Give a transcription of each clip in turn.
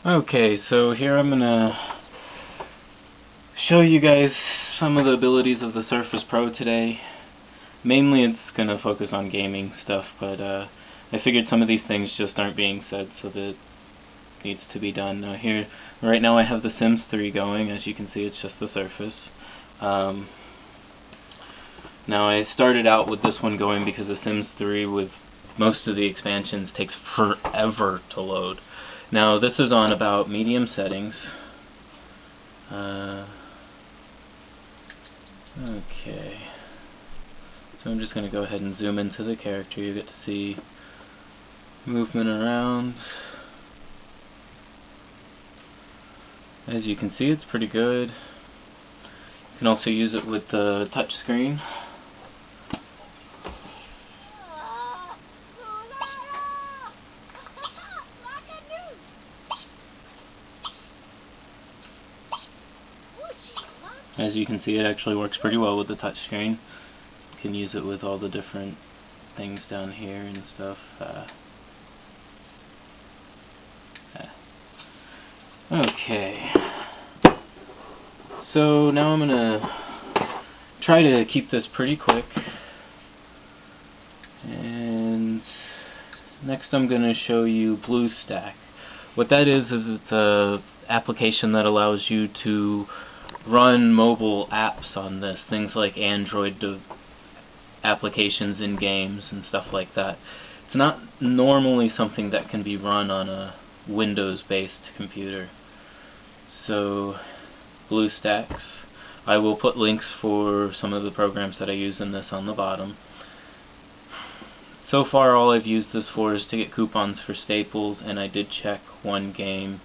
Okay, so here I'm gonna show you guys some of the abilities of the Surface Pro today. Mainly it's gonna focus on gaming stuff, but I figured some of these things just aren't being said, so that needs to be done. Here, right now I have the Sims 3 going. As you can see, it's just the Surface. Now I started out with this one going because the Sims 3 with most of the expansions takes forever to load. Now this is on about medium settings. Okay, so I'm just going to go ahead and zoom into the character. You get to see movement around. As you can see, it's pretty good. You can also use it with the touch screen. As you can see, it actually works pretty well with the touch screen. You can use it with all the different things down here and stuff. Okay, so now I'm gonna try to keep this pretty quick, and next I'm gonna show you BlueStack. What that is it's a application that allows you to run mobile apps on this, things like Android applications in games and stuff like that. It's not normally something that can be run on a Windows-based computer. So, BlueStacks. I will put links for some of the programs that I use in this on the bottom. So far all I've used this for is to get coupons for Staples, and I did check one game.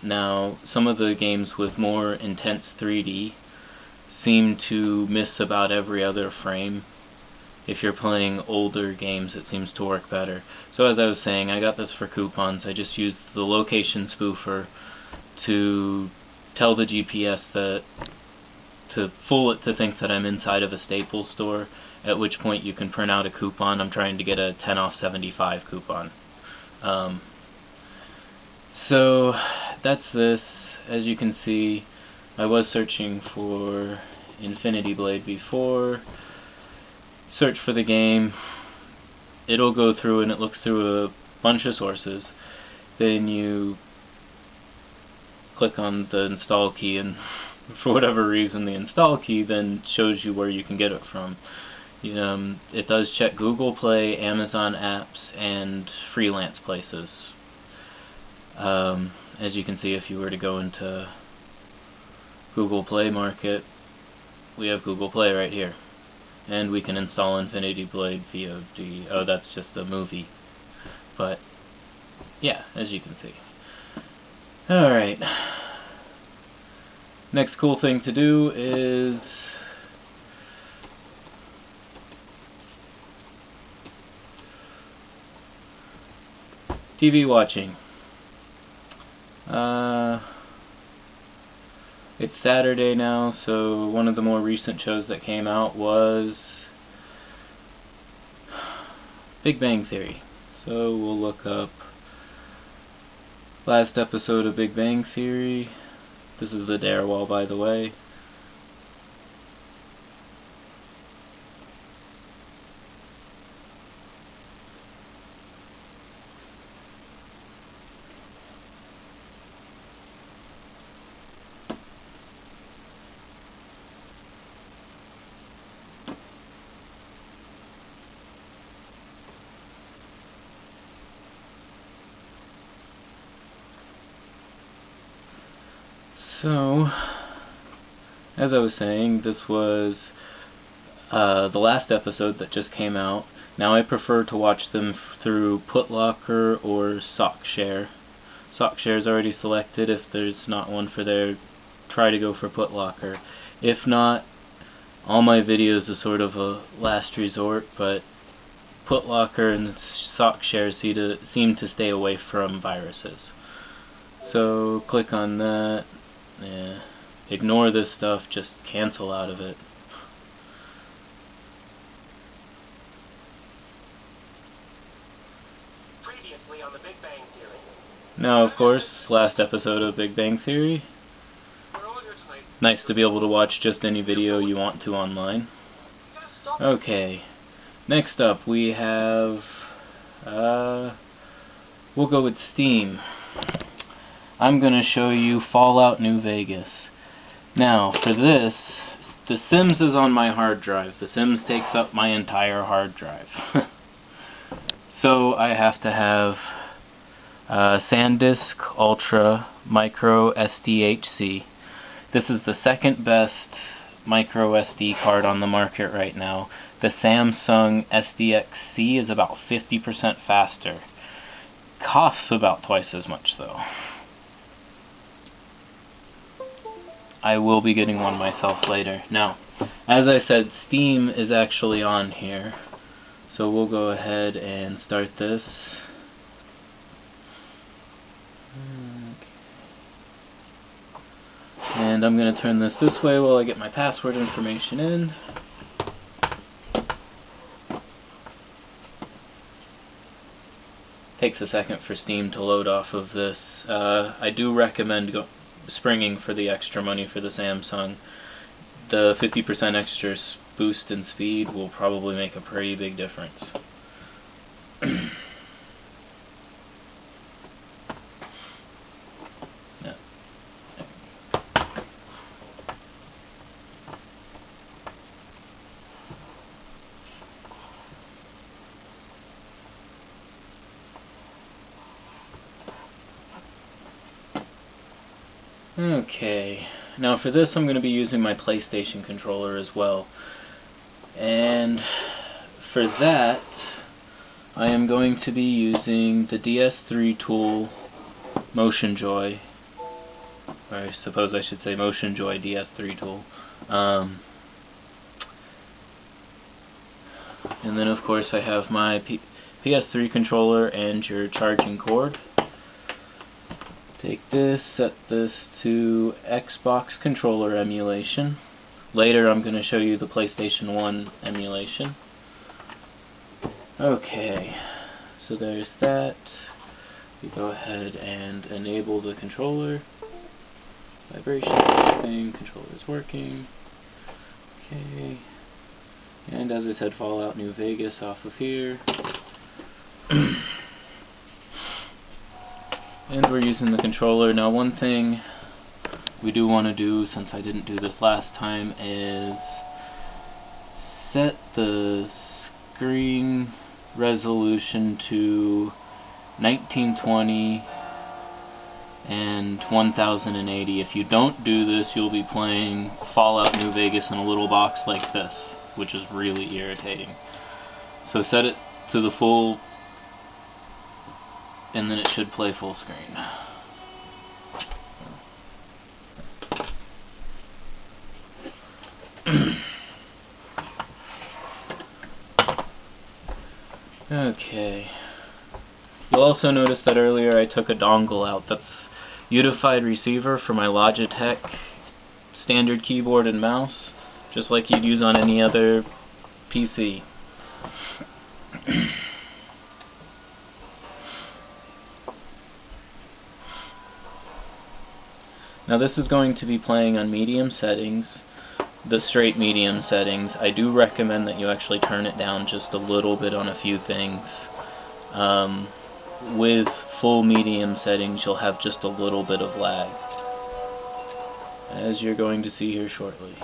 Now, some of the games with more intense 3D seem to miss about every other frame. If you're playing older games, it seems to work better. So as I was saying, I got this for coupons. I just used the location spoofer to tell the GPS to fool it to think that I'm inside of a Staples store, at which point you can print out a coupon. I'm trying to get a 10 off 75 coupon. So that's this. As you can see, I was searching for Infinity Blade before. Search for the game. It'll go through and it looks through a bunch of sources. Then you click on the install key, and for whatever reason the install key then shows you where you can get it from. It does check Google Play, Amazon apps, and freelance places. As you can see, if you were to go into Google Play Market, we have Google Play right here. And we can install Infinity Blade VOD. Oh, that's just a movie. But, yeah, as you can see. Alright. Next cool thing to do is TV watching. It's Saturday now, so one of the more recent shows that came out was Big Bang Theory. So we'll look up last episode of Big Bang Theory. This is the dare wall, by the way. So, as I was saying, this was the last episode that just came out. Now I prefer to watch them through Putlocker or SockShare. SockShare is already selected. If there's not one for there, try to go for Putlocker. If not, all my videos are sort of a last resort, but Putlocker and SockShare seem to stay away from viruses. So click on that. Yeah. Ignore this stuff, just cancel out of it. Previously on the Big Bang Theory. Now, of course, last episode of Big Bang Theory. Nice to be able to watch just any video you want to online. Okay, next up we have, we'll go with Steam. I'm going to show you Fallout New Vegas. Now, for this, The Sims is on my hard drive. The Sims takes up my entire hard drive. So I have to have SanDisk Ultra Micro SDHC. This is the second best micro SD card on the market right now. The Samsung SDHC is about 50% faster. Costs about twice as much though. I will be getting one myself later. Now, as I said, Steam is actually on here. So we'll go ahead and start this. And I'm going to turn this way while I get my password information in. Takes a second for Steam to load off of this. I do recommend springing for the extra money for the Samsung. The 50% extra boost in speed will probably make a pretty big difference. Okay, now for this I'm going to be using my PlayStation controller as well. And for that, I am going to be using the DS3 tool Motion Joy. Or I suppose I should say Motion Joy DS3 tool. And then of course I have my PS3 controller and your charging cord. Take this, set this to Xbox controller emulation. Later I'm going to show you the PlayStation 1 emulation. Okay, so there's that. We go ahead and enable the controller. Vibration testing, controller's working. Okay, and as I said, Fallout New Vegas off of here. And we're using the controller. Now one thing we do want to do, since I didn't do this last time, is set the screen resolution to 1920 and 1080. If you don't do this, you'll be playing Fallout New Vegas in a little box like this, which is really irritating. So set it to the full, and then it should play full screen. Okay. You'll also notice that earlier I took a dongle out. That's unified receiver for my Logitech standard keyboard and mouse, just like you'd use on any other PC. Now this is going to be playing on medium settings, the straight medium settings. I do recommend that you actually turn it down just a little bit on a few things. With full medium settings you'll have just a little bit of lag, as you're going to see here shortly.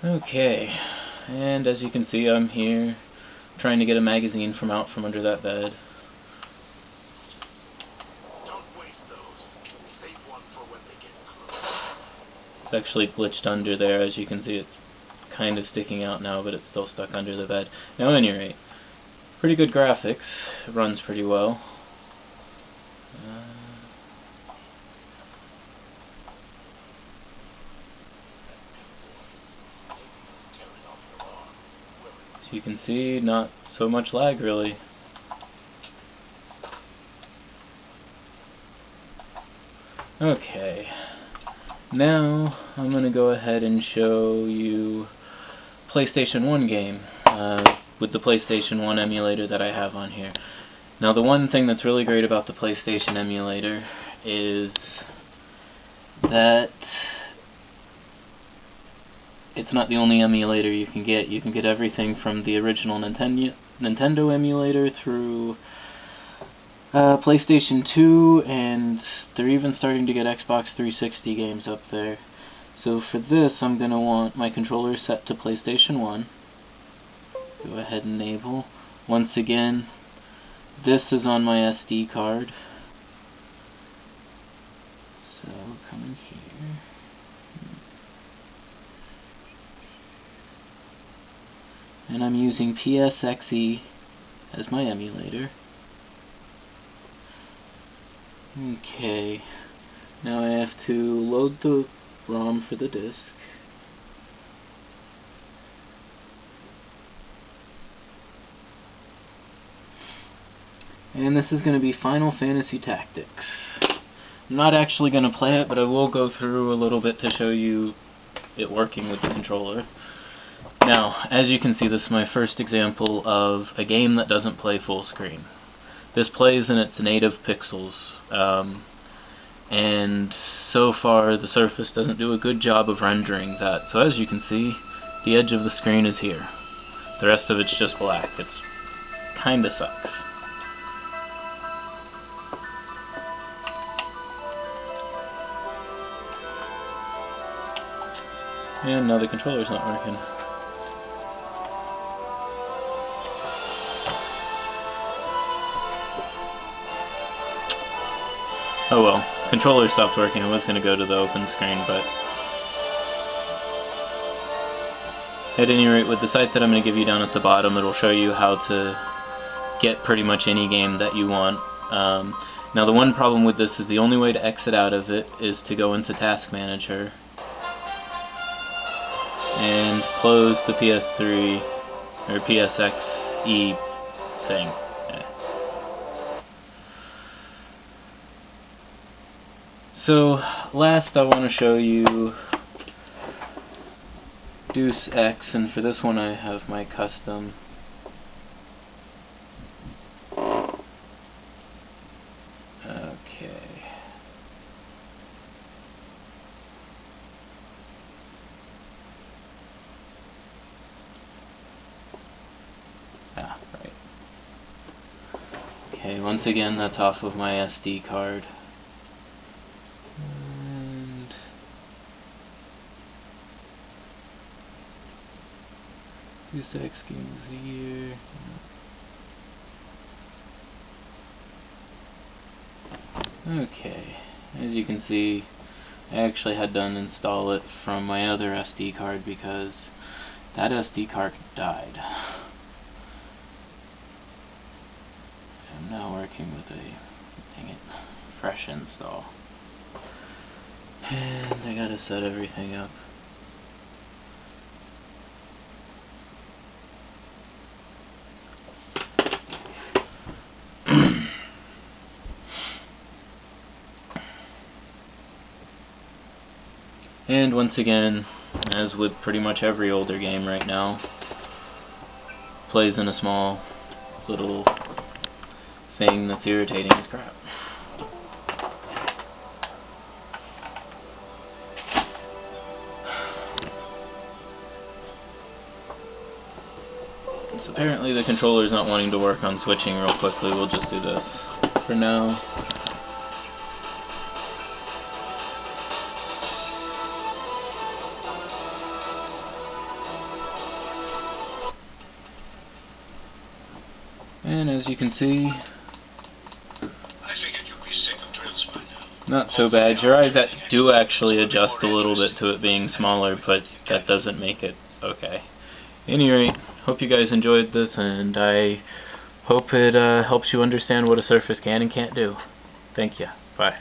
Okay, and as you can see, I'm here trying to get a magazine from out from under that bed. Don't waste those. Save one for when they get close. It's actually glitched under there. As you can see, it's kind of sticking out now, but it's still stuck under the bed. Now, at any rate, pretty good graphics. It runs pretty well. As you can see, not so much lag really. Okay, now I'm going to go ahead and show you PlayStation 1 game with the PlayStation 1 emulator that I have on here. Now the one thing that's really great about the PlayStation emulator is that it's not the only emulator you can get. You can get everything from the original Nintendo emulator through PlayStation 2, and they're even starting to get Xbox 360 games up there. So for this, I'm going to want my controller set to PlayStation 1. Go ahead and enable. Once again, this is on my SD card. So come in here. And I'm using ps1 as my emulator. Okay, now I have to load the ROM for the disk. And this is going to be Final Fantasy Tactics. I'm not actually going to play it, but I will go through a little bit to show you it working with the controller. Now, as you can see, this is my first example of a game that doesn't play full screen. This plays in its native pixels, and so far the Surface doesn't do a good job of rendering that. So as you can see, the edge of the screen is here. The rest of it's just black. It's kinda sucks. And now the controller's not working. Oh well, controller stopped working. I was going to go to the open screen, but at any rate, with the site that I'm going to give you down at the bottom, it'll show you how to get pretty much any game that you want. Now the one problem with this is the only way to exit out of it is to go into Task Manager and close the PS3 or PSXE thing. So last I want to show you Deus Ex, and for this one I have my custom right. Okay, once again that's off of my SD card. Deus Ex Game of the Year. Okay, as you can see, I actually had to uninstall it from my other SD card because that SD card died. I'm now working with a fresh install. And I gotta set everything up. And once again, as with pretty much every older game right now, plays in a small little thing that's irritating as crap. So apparently the controller's not wanting to work on switching real quickly. We'll just do this for now. And as you can see, I figured you'd be sick of drills by now. not so bad. Your eyes do actually adjust a little bit to it being smaller, but that doesn't make it okay. At any rate, hope you guys enjoyed this, and I hope it helps you understand what a Surface can and can't do. Thank you. Bye.